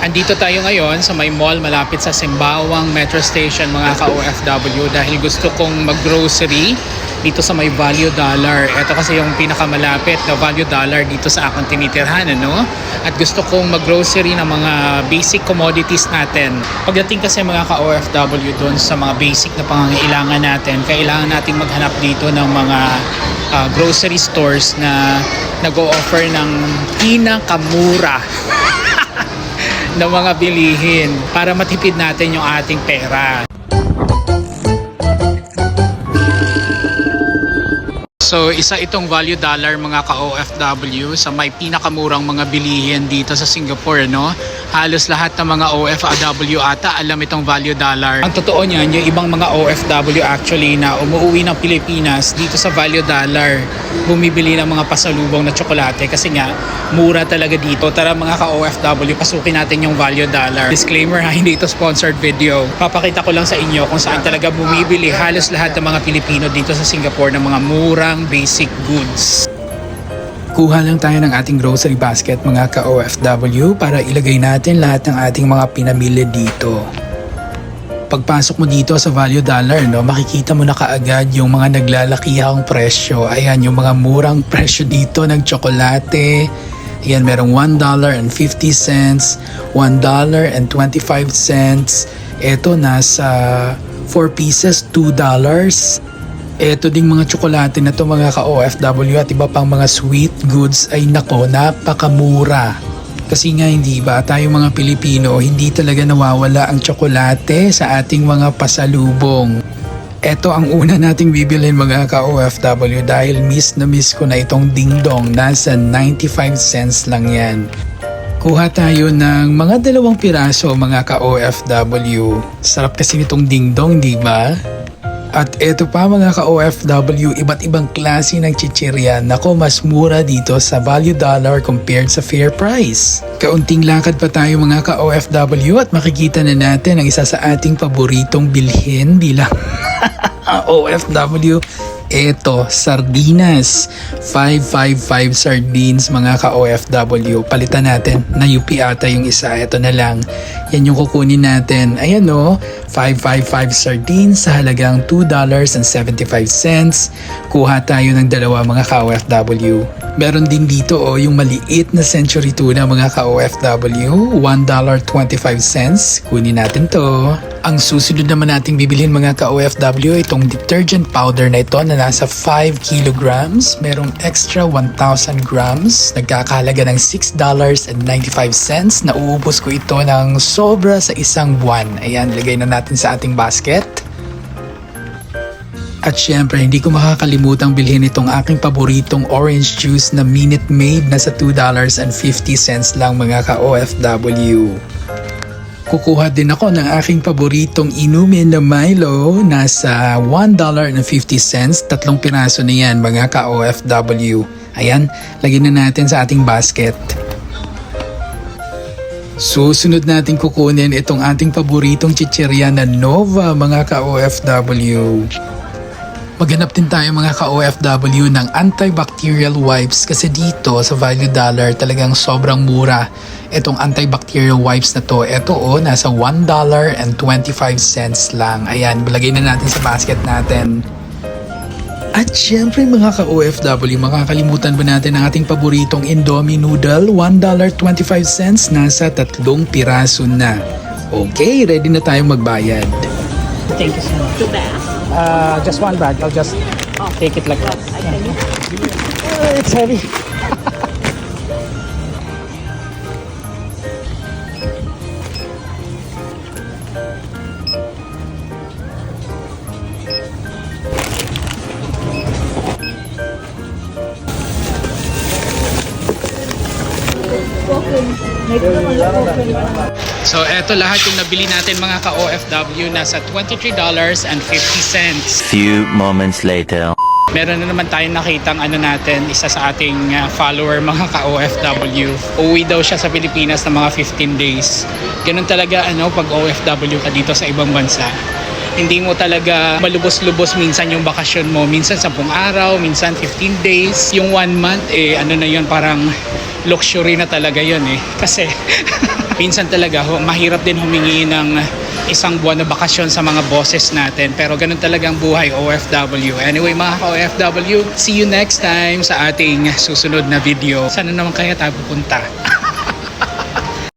Andito tayo ngayon sa may mall malapit sa Simbawang Metro Station mga ka-OFW dahil gusto kong mag-grocery dito sa may Value Dollar. Ito kasi yung pinakamalapit na Value Dollar dito sa akong tinitirhan, ano? At gusto kong mag-grocery ng mga basic commodities natin. Pagdating kasi mga ka-OFW doon sa mga basic na pangangailangan natin, kailangan nating maghanap dito ng mga grocery stores na nag-o-offer ng pinakamura ng mga bilihin para matipid natin yung ating pera. So isa itong Value Dollar mga ka-OFW sa may pinakamurang mga bilihin dito sa Singapore, no? Halos lahat ng mga OFW ata alam itong Value Dollar. Ang totoo niyan, yung ibang mga OFW actually na umuwi ng Pilipinas dito sa Value Dollar, bumibili ng mga pasalubong na tsokolate kasi nga mura talaga dito. Tara mga ka-OFW, pasukin natin yung Value Dollar. Disclaimer ha, hindi ito sponsored video. Papakita ko lang sa inyo kung saan talaga bumibili halos lahat ng mga Pilipino dito sa Singapore ng mga murang basic goods. Kuha lang tayo ng ating grocery basket mga ka-OFW para ilagay natin lahat ng ating mga pinamili dito. Pagpasok mo dito sa Value Dollar, no, makikita mo na kaagad yung mga naglalakihang presyo. Ayan, yung mga murang presyo dito ng tsokolate. Ayan, merong $1.50, $1.25. Ito nasa 4 pieces, $2. Eto ding mga tsokolate na to mga ka-OFW at iba pang mga sweet goods ay nako, napakamura. Kasi nga hindi ba tayo mga Pilipino, hindi talaga nawawala ang tsokolate sa ating mga pasalubong. Eto ang una nating bibilhin mga ka-OFW dahil miss na miss ko na itong dingdong, nasa 95 cents lang yan. Kuha tayo ng mga 2 piraso mga ka-OFW. Sarap kasi nitong dingdong, di ba? At eto pa mga ka-OFW, iba't ibang klase ng chichirya. Nako, mas mura dito sa Value Dollar compared sa fair price. Kaunting lakad pa tayo mga ka-OFW at makikita na natin ang isa sa ating paboritong bilhin bilang OFW. Eto, sardinas. 555 sardines mga ka-OFW. Palitan natin. Na-UP ata yung isa. Eto na lang. Yan yung kukunin natin. Ayan o. 555 sardines sa halagang $2.75. Kuha tayo ng 2 mga ka-OFW. Meron din dito yung maliit na century tuna mga ka-OFW. $1.25. Kunin natin to. Ang susunod naman nating bibilhin mga ka-OFW itong detergent powder na ito na nasa 5 kilograms. Merong extra 1,000 grams. Nagkakahalaga ng $6.95. Nauubos ko ito ng sobra sa isang buwan. Ayan, lagay na natin sa ating basket. At syempre, hindi ko makakalimutang bilhin itong aking paboritong orange juice na Minute Maid na sa $2.50 lang mga ka-OFW. Kukuha din ako ng aking paboritong inumin na Milo, nasa $1.50, 3 piraso na yan mga ka-OFW. Ayan, lagyan na natin sa ating basket. Susunod natin kukunin itong ating paboritong chichirya na Nova mga ka-OFW. Maghanap din tayo mga ka-OFW ng antibacterial wipes kasi dito sa Value Dollar talagang sobrang mura itong antibacterial wipes na to. Ito nasa $1.25 lang. Ayan, balagay na natin sa basket natin. At syempre mga ka-OFW, makakalimutan ba natin ang ating paboritong Indomie noodle? $1.25, nasa 3 piraso na. Okay, ready na tayong magbayad. Thank you so much. 2 bags? Just 1 bag. I'll just take it like that. It's heavy. So eto lahat yung nabili natin mga ka-OFW, nasa $23.50. Few moments later. Meron na naman tayong nakitang isa sa ating follower mga ka-OFW. Uwi daw siya sa Pilipinas na mga 15 days. Ganun talaga pag OFW ka dito sa ibang bansa. Hindi mo talaga malubos-lubos minsan yung bakasyon mo. Minsan 10 araw, minsan 15 days. Yung 1 month, na yun, parang luxury na talaga yun Kasi Minsan talaga mahirap din humingi ng isang buwan na bakasyon sa mga bosses natin. Pero ganun talaga ang buhay OFW. Anyway mga ka-OFW, see you next time sa ating susunod na video. Sana naman kaya tayo pupunta.